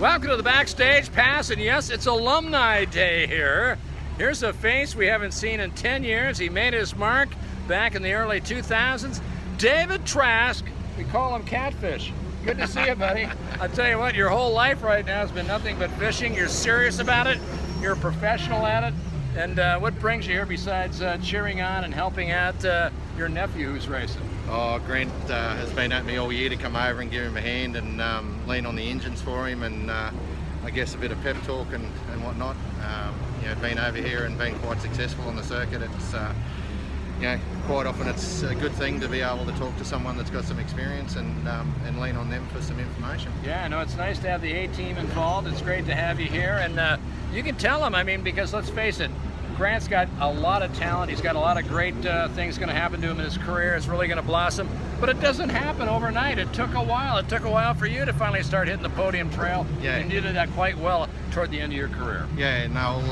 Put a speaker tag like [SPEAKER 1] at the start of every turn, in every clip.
[SPEAKER 1] Welcome to the Backstage Pass, and yes, it's Alumni Day here. Here's a face we haven't seen in 10 years. He made his mark back in the early 2000s. David Trask, we call him Catfish. Good to see you, buddy. I'll tell you what, your whole life right now has been nothing but fishing. You're serious about it. You're a professional at it. And what brings you here besides cheering on and helping out your nephew who's racing?
[SPEAKER 2] Oh, Grant has been at me all year to come over and give him a hand and lean on the engines for him, and I guess a bit of pep talk and whatnot. You know, been over here and been quite successful on the circuit. It's you know, quite often it's a good thing to be able to talk to someone that's got some experience and lean on them for some information.
[SPEAKER 1] Yeah, I know it's nice to have the A-team involved. It's great to have you here, and you can tell them, I mean, because let's face it, Grant's got a lot of talent. He's got a lot of great things going to happen to him in his career. It's really going to blossom, but it doesn't happen overnight. It took a while. It took a while for you to finally start hitting the podium trail,
[SPEAKER 2] yeah.
[SPEAKER 1] And you did that quite well toward the end of your career.
[SPEAKER 2] Yeah, no,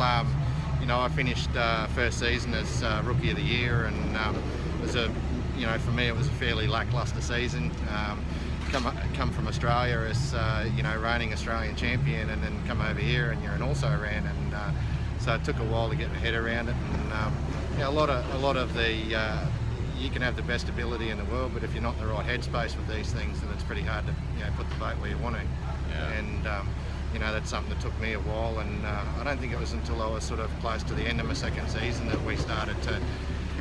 [SPEAKER 2] you know, I finished first season as Rookie of the Year, and it was a, you know, for me it was a fairly lackluster season. Come from Australia as you know, reigning Australian champion, and then come over here and you're an also-ran, and so it took a while to get my head around it. And yeah, a lot of the you can have the best ability in the world, but if you're not in the right headspace with these things, then it's pretty hard to, you know, put the boat where you want to. Yeah. And you know, that's something that took me a while, and I don't think it was until I was sort of close to the end of my second season that we started to,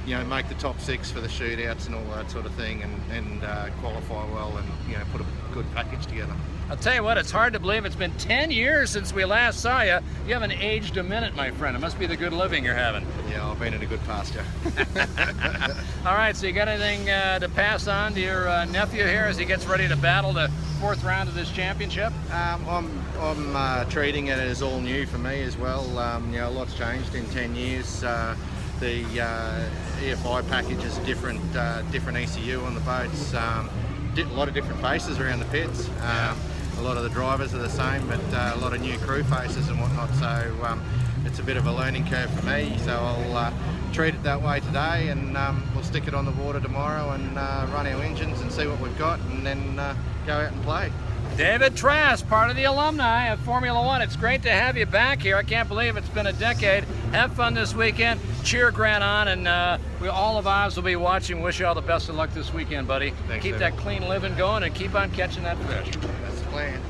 [SPEAKER 2] you know, make the top 6 for the shootouts and all that sort of thing, and qualify well, and, you know, put a good package together.
[SPEAKER 1] I'll tell you what, it's hard to believe it's been 10 years since we last saw you. You haven't aged a minute, my friend. It must be the good living you're having.
[SPEAKER 2] Yeah, I've been in a good pasture.
[SPEAKER 1] All right, so you got anything to pass on to your nephew here as he gets ready to battle the 4th round of this championship?
[SPEAKER 2] I'm treating it as all new for me as well. You know, a lot's changed in 10 years. The EFI package is a different ECU on the boats. A lot of different faces around the pits. A lot of the drivers are the same, but a lot of new crew faces and whatnot. So it's a bit of a learning curve for me. So I'll treat it that way today, and we'll stick it on the water tomorrow and run our engines and see what we've got, and then go out and play.
[SPEAKER 1] David Trask, part of the alumni of Formula One. It's great to have you back here. I can't believe it's been a decade. Have fun this weekend. Cheer Grant on, and all of us will be watching. Wish you all the best of luck this weekend, buddy.
[SPEAKER 2] Thanks,
[SPEAKER 1] keep
[SPEAKER 2] David.
[SPEAKER 1] that clean living going, and keep on catching that fish.
[SPEAKER 2] That's the plan.